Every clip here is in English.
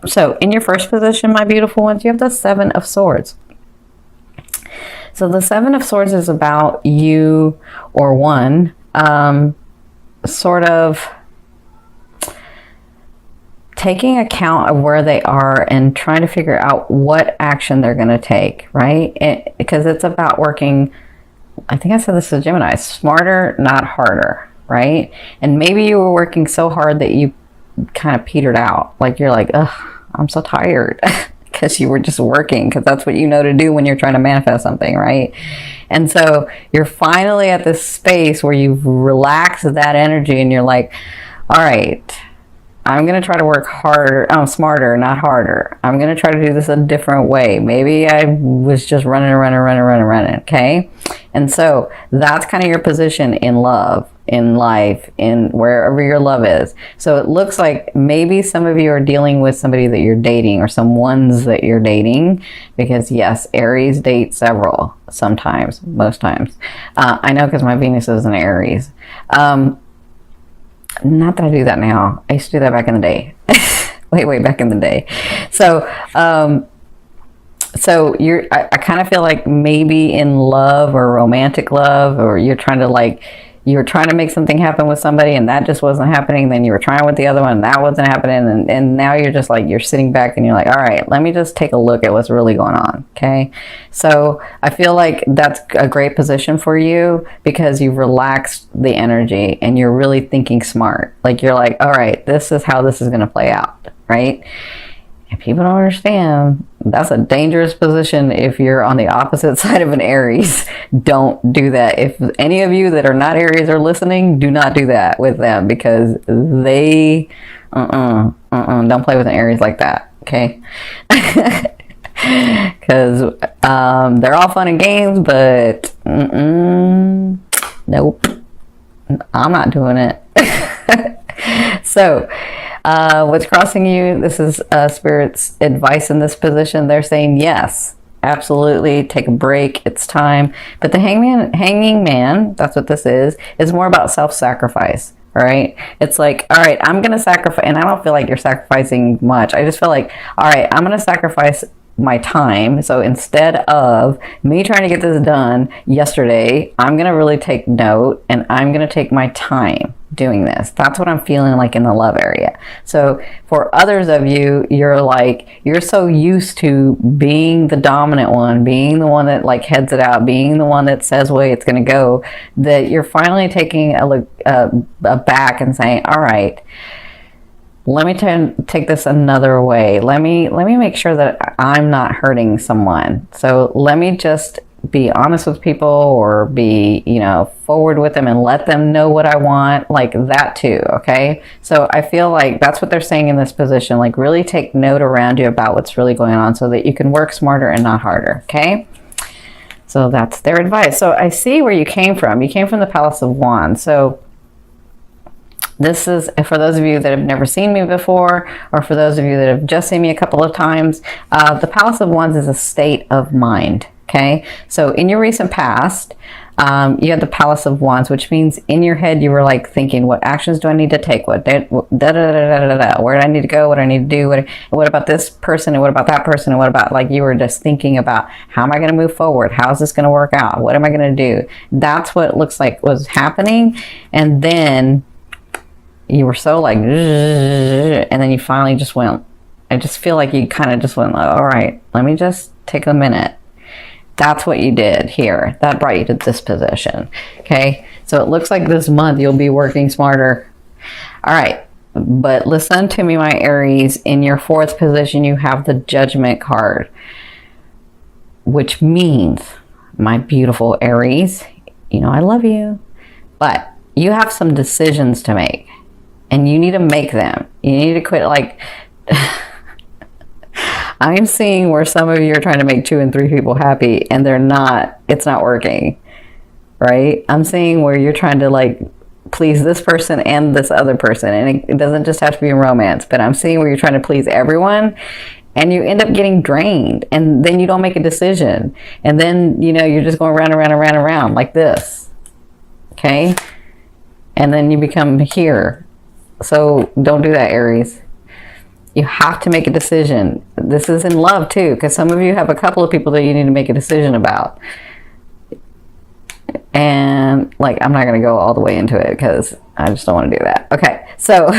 So in your first position, my beautiful ones, you have the Seven of Swords. So the Seven of Swords is about you or one sort of taking account of where they are and trying to figure out what action they're going to take, right? Because it's about working, I think I said this to Gemini, smarter, not harder, right? And maybe you were working so hard that you kind of petered out. Like you're like, ugh, I'm so tired. Because you were just working, because that's what you know to do when you're trying to manifest something, right? And so you're finally at this space where you've relaxed that energy and you're like, all right, I'm going to try to work harder, smarter, not harder. I'm going to try to do this a different way. Maybe I was just running, okay? And so that's kind of your position in love, in life, in wherever your love is. So it looks like maybe some of you are dealing with somebody that you're dating or some ones that you're dating, because yes, Aries dates several, sometimes, most times. I know because my Venus is in Aries. Not that I do that now. I used to do that back in the day. way back in the day. So, I kind of feel like maybe in love or romantic love, or you're trying to make something happen with somebody and that just wasn't happening. Then you were trying with the other one and that wasn't happening. And now you're just like, you're sitting back and you're like, all right, let me just take a look at what's really going on. Okay. So I feel like that's a great position for you because you've relaxed the energy and you're really thinking smart. Like you're like, all right, this is how this is going to play out. Right. And people don't understand. That's a dangerous position if you're on the opposite side of an Aries. Don't do that. If any of you that are not Aries are listening, do not do that with them because they, don't play with an Aries like that, okay? Because they're all fun and games, but nope, I'm not doing it. So, what's crossing you, this is Spirit's advice in this position. They're saying, yes, absolutely, take a break, it's time. But the hanging man, that's what this is more about self-sacrifice, right? It's like, all right, I'm going to sacrifice, and I don't feel like you're sacrificing much. I just feel like, all right, I'm going to sacrifice my time. So instead of me trying to get this done yesterday, I'm going to really take note and I'm going to take my time doing this. That's what I'm feeling like in the love area. So for others of you, you're like, you're so used to being the dominant one, being the one that like heads it out, being the one that says way it's going to go, that you're finally taking a look back and saying, all right, let me take this another way. Let me make sure that I'm not hurting someone. So let me just be honest with people or be, forward with them and let them know what I want, like that too, okay? So I feel like that's what they're saying in this position, like really take note around you about what's really going on so that you can work smarter and not harder, okay? So that's their advice. So I see where you came from. You came from the Palace of Wands. So this is for those of you that have never seen me before, or for those of you that have just seen me a couple of times. The Palace of Wands is a state of mind. Okay, so in your recent past, you had the Palace of Wands, which means in your head you were like thinking, what actions do I need to take? Where do I need to go? What do I need to do? What about this person? And what about that person? And what about, like, you were just thinking about, how am I going to move forward? How is this going to work out? What am I going to do? That's what it looks like was happening. And then you were so like, and then you finally just went, I just feel like you kind of just went, all right, let me just take a minute. That's what you did here. That brought you to this position. Okay. So it looks like this month you'll be working smarter. All right. But listen to me, my Aries. In your fourth position, you have the Judgment card, which means, my beautiful Aries, I love you, but you have some decisions to make and you need to make them. You need to quit like... I'm seeing where some of you are trying to make 2 and 3 people happy and they're not, it's not working, right? I'm seeing where you're trying to like please this person and this other person, and it doesn't just have to be in romance, but I'm seeing where you're trying to please everyone and you end up getting drained, and then you don't make a decision, and then you're just going round and round and round and round like this, okay? And then you become here. So don't do that, Aries. You have to make a decision. This is in love too, because some of you have a couple of people that you need to make a decision about. And like, I'm not going to go all the way into it because I just don't want to do that. Okay, so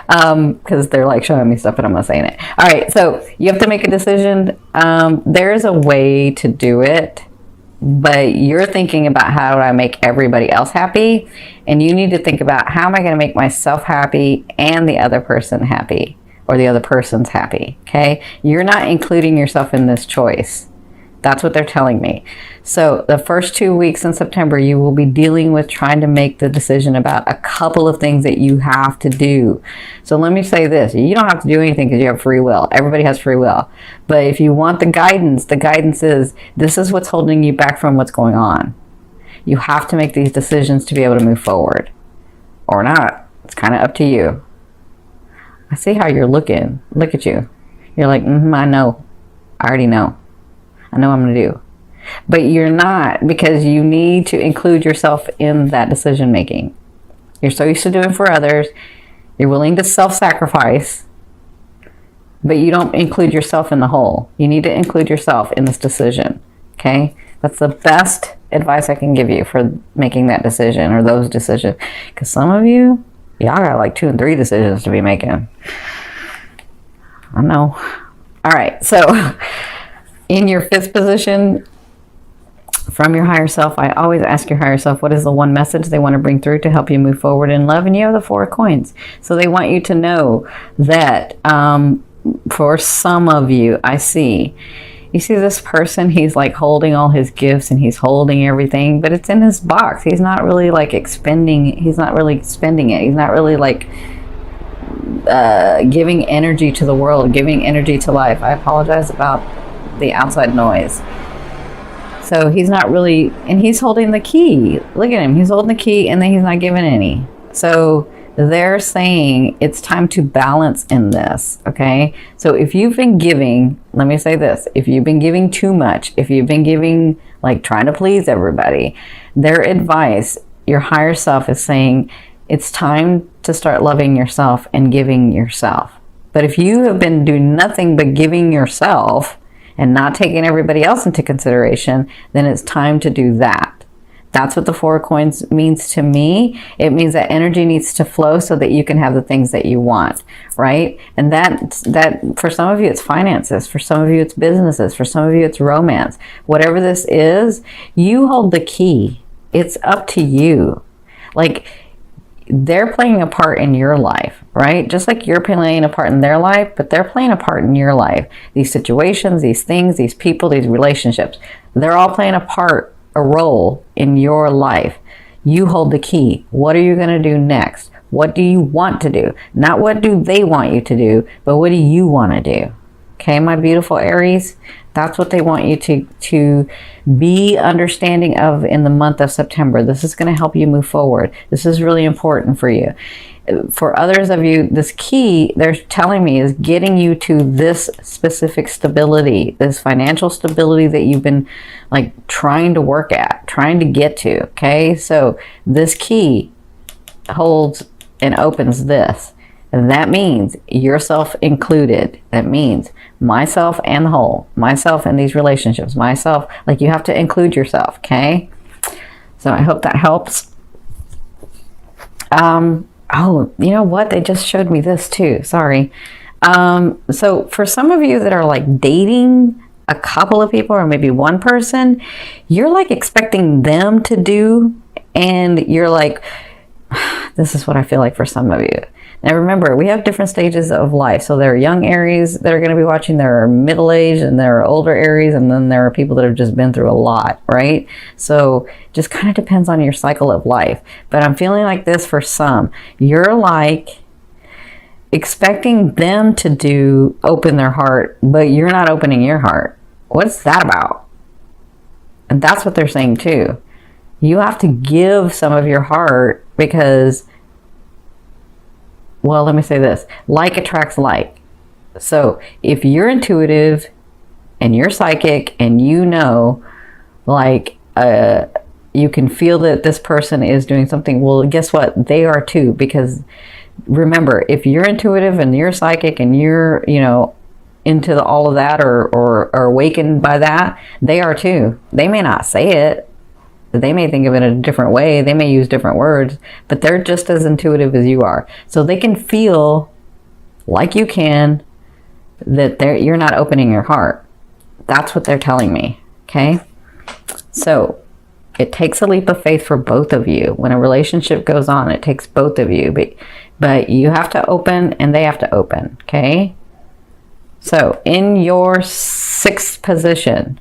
because they're like showing me stuff and I'm not saying it. All right, so you have to make a decision. There's a way to do it, but you're thinking about how do I make everybody else happy, and you need to think about how am I going to make myself happy and the other person happy, or the other person's happy. Okay, you're not including yourself in this choice. That's what they're telling me. So the first 2 weeks in September, you will be dealing with trying to make the decision about a couple of things that you have to do. So let me say this. You don't have to do anything because you have free will. Everybody has free will. But if you want the guidance is this is what's holding you back from what's going on. You have to make these decisions to be able to move forward. Or not. It's kind of up to you. I see how you're looking. Look at you. You're like, I know. I already know. I know what I'm going to do. But you're not, because you need to include yourself in that decision making. You're so used to doing for others. You're willing to self-sacrifice, but you don't include yourself in the whole. You need to include yourself in this decision. Okay? That's the best advice I can give you for making that decision or those decisions. Because some of you, y'all got like 2 and 3 decisions to be making. I know. All right. So in your 5th position, from your higher self, I always ask your higher self, what is the one message they want to bring through to help you move forward in love? And you have the 4 of coins. So they want you to know that for some of you, you see this person, he's like holding all his gifts and he's holding everything, but it's in his box. He's not really like expending, he's not really spending it. He's not really like giving energy to the world, giving energy to life. I apologize about the outside noise. So he's not really, and he's holding the key. Look at him. He's holding the key and then he's not giving any. So they're saying it's time to balance in this, okay? So if you've been giving, let me say this, if you've been giving too much, if you've been giving, like trying to please everybody, their advice, your higher self is saying it's time to start loving yourself and giving yourself. But if you have been doing nothing but giving yourself and not taking everybody else into consideration, then it's time to do that. That's what the 4 of coins means to me. It means that energy needs to flow so that you can have the things that you want, right? And that for some of you, it's finances. For some of you, it's businesses. For some of you, it's romance. Whatever this is, you hold the key. It's up to you. Like, they're playing a part in your life, right? Just like you're playing a part in their life, but they're playing a part in your life. These situations, these things, these people, these relationships, they're all playing a role in your life. You hold the key. What are you going to do next? What do you want to do? Not what do they want you to do, but what do you want to do? Okay, my beautiful Aries, that's what they want you to be understanding of in the month of September. This is going to help you move forward. This is really important for you. For others of you, this key, they're telling me, is getting you to this specific stability, this financial stability that you've been like trying to work at, trying to get to. Okay, so this key holds and opens this. And that means yourself included. That means myself and the whole. Myself in these relationships. Myself, like you have to include yourself, okay? So I hope that helps. Oh, you know what? They just showed me this too. Sorry. So for some of you that are like dating a couple of people or maybe one person, you're like expecting them to do, and you're like, this is what I feel like for some of you. Now remember, we have different stages of life. So there are young Aries that are going to be watching, there are middle-aged, and there are older Aries, and then there are people that have just been through a lot, right? So just kind of depends on your cycle of life. But I'm feeling like this for some. You're like expecting them to open their heart, but you're not opening your heart. What's that about? And that's what they're saying too. You have to give some of your heart because, well, let me say this. Like attracts like. So if you're intuitive and you're psychic and you know, like, you can feel that this person is doing something, well, guess what? They are too, because remember, if you're intuitive and you're psychic and you're, you know, into all of that or awakened by that, they are too. They may not say it. They may think of it in a different way. They may use different words, but they're just as intuitive as you are. So they can feel like you can, that you're not opening your heart. That's what they're telling me, okay? So it takes a leap of faith for both of you. When a relationship goes on, it takes both of you. But you have to open and they have to open, okay? So in your 6th position,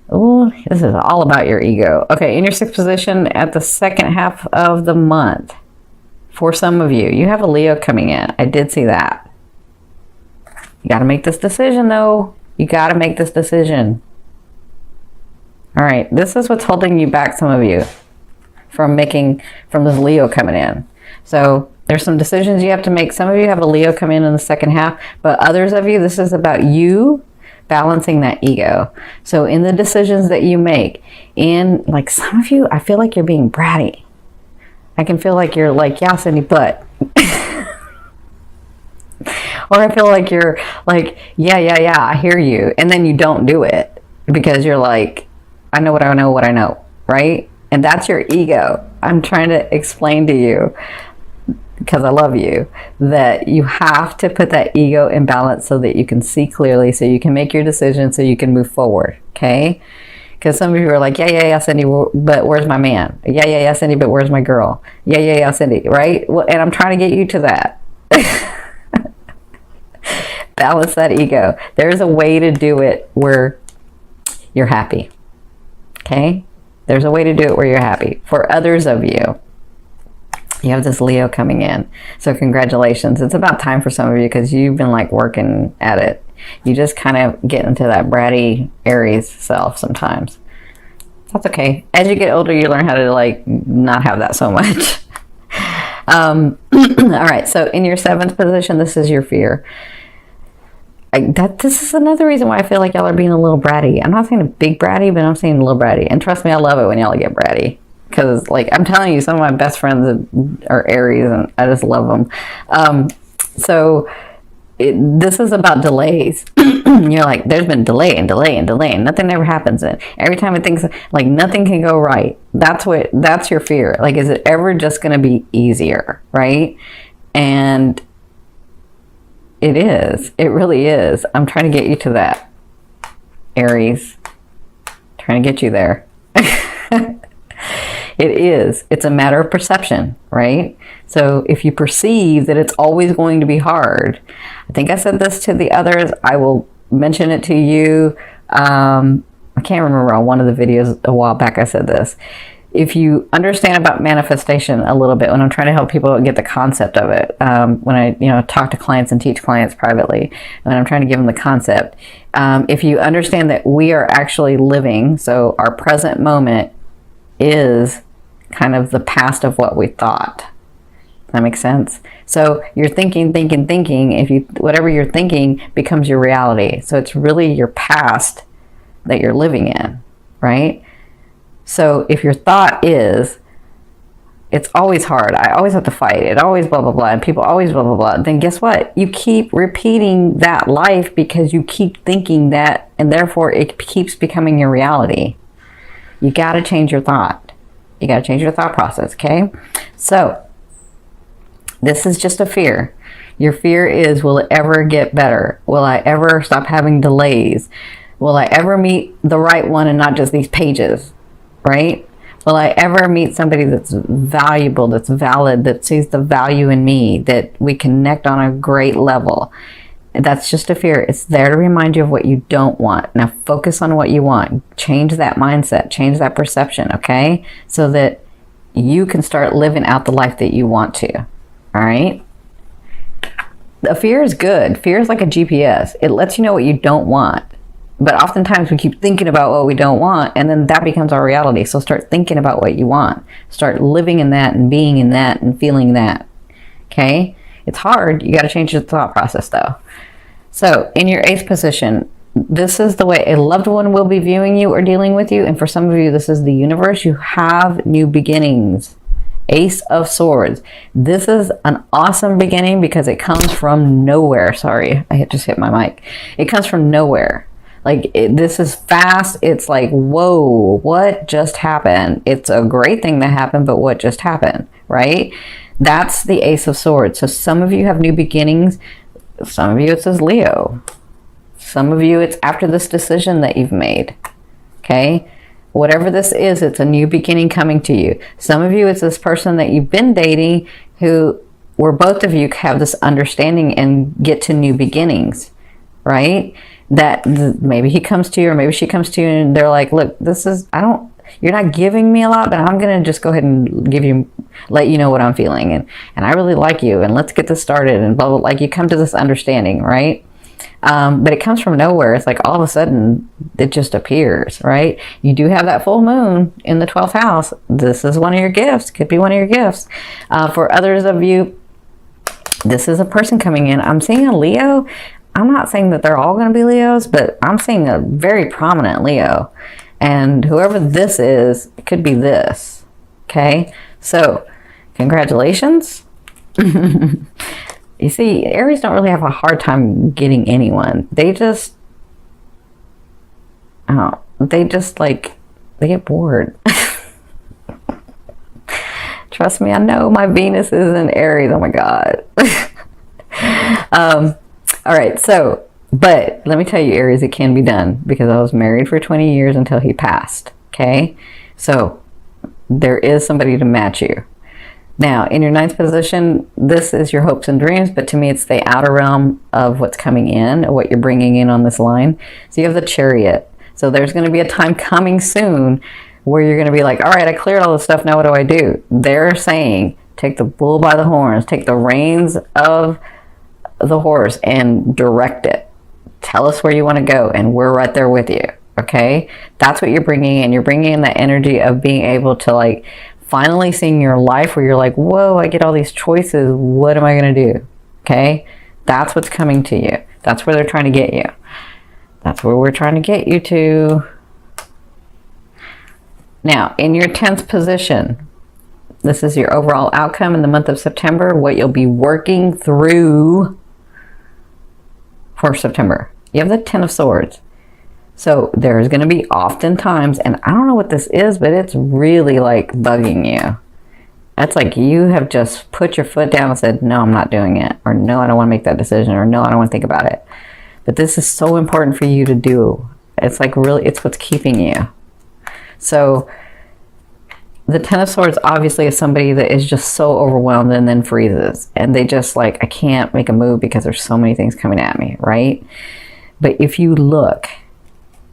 oh, this is all about your ego. Okay, in your 6th position at the second half of the month, for some of you, you have a Leo coming in. I did see that. You got to make this decision, though. You got to make this decision. All right, this is what's holding you back, some of you, from this Leo coming in. So there's some decisions you have to make. Some of you have a Leo come in the second half, but others of you, this is about you balancing that ego. So in the decisions that you make, like some of you, I feel like you're being bratty. I can feel like you're like, yeah, Cindy, but. Or I feel like you're like, yeah, I hear you. And then you don't do it because you're like, I know what I know, right? And that's your ego. I'm trying to explain to you, because I love you, that you have to put that ego in balance so that you can see clearly, so you can make your decision, so you can move forward, okay? Because some of you are like, yeah, Cindy, but where's my man? Yeah, Cindy, but where's my girl? Yeah, Cindy, right? Well, and I'm trying to get you to that. Balance that ego. There's a way to do it where you're happy, okay? There's a way to do it where you're happy. For others of you, you have this Leo coming in. So congratulations. It's about time for some of you because you've been like working at it. You just kind of get into that bratty Aries self sometimes. That's okay. As you get older, you learn how to like not have that so much. All right. So in your 7th position, this is your fear. This is another reason why I feel like y'all are being a little bratty. I'm not saying a big bratty, but I'm saying a little bratty. And trust me, I love it when y'all get bratty. Because, like, I'm telling you, some of my best friends are Aries, and I just love them. This is about delays. You're like, there's been delay and nothing ever happens. And every time it thinks, like, nothing can go right. That's your fear. Like, is it ever just going to be easier, right? And it is. It really is. I'm trying to get you to that, Aries. Trying to get you there. It is. It's a matter of perception, right? So if you perceive that it's always going to be hard, I think I said this to the others. I will mention it to you. I can't remember on one of the videos a while back I said this. If you understand about manifestation a little bit, when I'm trying to help people get the concept of it, when I talk to clients and teach clients privately, when I'm trying to give them the concept, if you understand that we are actually living, so our present moment is kind of the past of what we thought. Does that make sense? So you're thinking. Whatever you're thinking becomes your reality. So it's really your past that you're living in, right? So if your thought is, it's always hard, I always have to fight, it always blah, blah, blah, and people always blah, blah, blah, then guess what? You keep repeating that life because you keep thinking that, and therefore it keeps becoming your reality. You got to change your thought. You got to change your thought process, okay? So this is just a fear. Your fear is, will it ever get better? Will I ever stop having delays? Will I ever meet the right one and not just these pages, right? Will I ever meet somebody that's valuable, that's valid, that sees the value in me, that we connect on a great level? That's just a fear. It's there to remind you of what you don't want. Now focus on what you want. Change that mindset. Change that perception, okay? So that you can start living out the life that you want to, all right? The fear is good. Fear is like a GPS. It lets you know what you don't want. But oftentimes we keep thinking about what we don't want, and then that becomes our reality. So start thinking about what you want. Start living in that and being in that and feeling that, okay? It's hard. You got to change your thought process, though. So in your 8th position, this is the way a loved one will be viewing you or dealing with you. And for some of you, this is the universe. You have new beginnings. Ace of Swords. This is an awesome beginning because it comes from nowhere. Sorry, I just hit my mic. It comes from nowhere. Like, this is fast. It's like, whoa, what just happened? It's a great thing that happened, but what just happened, right? That's the Ace of Swords. So some of you have new beginnings. Some of you, it says Leo. Some of you, it's after this decision that you've made, okay? Whatever this is, it's a new beginning coming to you. Some of you, it's this person that you've been dating where both of you have this understanding and get to new beginnings, right? That maybe he comes to you or maybe she comes to you and they're like, look, you're not giving me a lot, but I'm going to just go ahead and let you know what I'm feeling. And I really like you, and let's get this started, and blah, blah, like you come to this understanding, right? But it comes from nowhere. It's like all of a sudden it just appears, right? You do have that full moon in the 12th house. This is one of your gifts. Could be one of your gifts. For others of you, this is a person coming in. I'm seeing a Leo. I'm not saying that they're all going to be Leos, but I'm seeing a very prominent Leo. And whoever this is, it could be this. Okay? So, congratulations. You see, Aries don't really have a hard time getting anyone. They just like, they get bored. Trust me, I know my Venus is in Aries. Oh my God. All right, so, but let me tell you, Aries, it can be done because I was married for 20 years until he passed, okay? So, there is somebody to match you. Now, in your 9th position, this is your hopes and dreams, but to me, it's the outer realm of what's coming in, or what you're bringing in on this line. So, you have the Chariot. So, there's going to be a time coming soon where you're going to be like, all right, I cleared all this stuff, now what do I do? They're saying, take the bull by the horns, take the reins of the horse and direct it. Tell us where you want to go, and we're right there with you, okay? That's what you're bringing in. You're bringing in that energy of being able to, like, finally seeing your life where you're like, whoa, I get all these choices. What am I going to do? Okay? That's what's coming to you. That's where they're trying to get you. That's where we're trying to get you to. Now, in your 10th position, this is your overall outcome in the month of September, what you'll be working through for September. You have the 10 of Swords. So there's going to be often times, and I don't know what this is, but it's really like bugging you. That's like you have just put your foot down and said, no, I'm not doing it. Or no, I don't want to make that decision. Or no, I don't want to think about it. But this is so important for you to do. It's like really, it's what's keeping you. So the 10 of Swords obviously is somebody that is just so overwhelmed and then freezes. And they just like, I can't make a move because there's so many things coming at me, right? But if you look,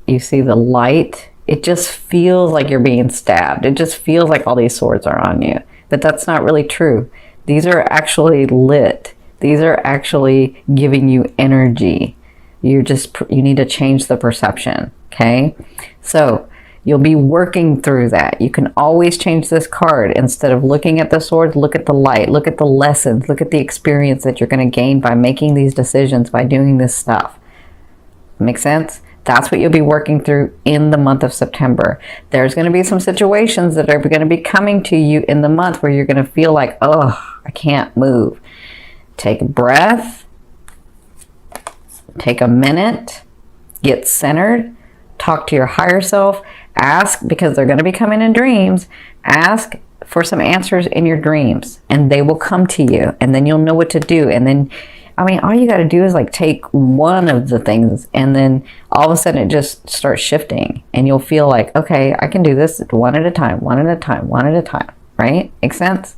you see the light, it just feels like you're being stabbed. It just feels like all these swords are on you. But that's not really true. These are actually lit. These are actually giving you energy. You need to change the perception, okay? So you'll be working through that. You can always change this card. Instead of looking at the swords, look at the light, look at the lessons, look at the experience that you're going to gain by making these decisions, by doing this stuff. Make sense? That's what you'll be working through in the month of September. There's going to be some situations that are going to be coming to you in the month where you're going to feel like, oh, I can't move. Take a breath. Take a minute. Get centered. Talk to your higher self. Ask, because they're going to be coming in dreams. Ask for some answers in your dreams, and they will come to you, and then you'll know what to do. And then, I mean, all you got to do is like take one of the things, and then all of a sudden it just starts shifting, and you'll feel like, okay, I can do this one at a time, one at a time, one at a time, right? Make sense?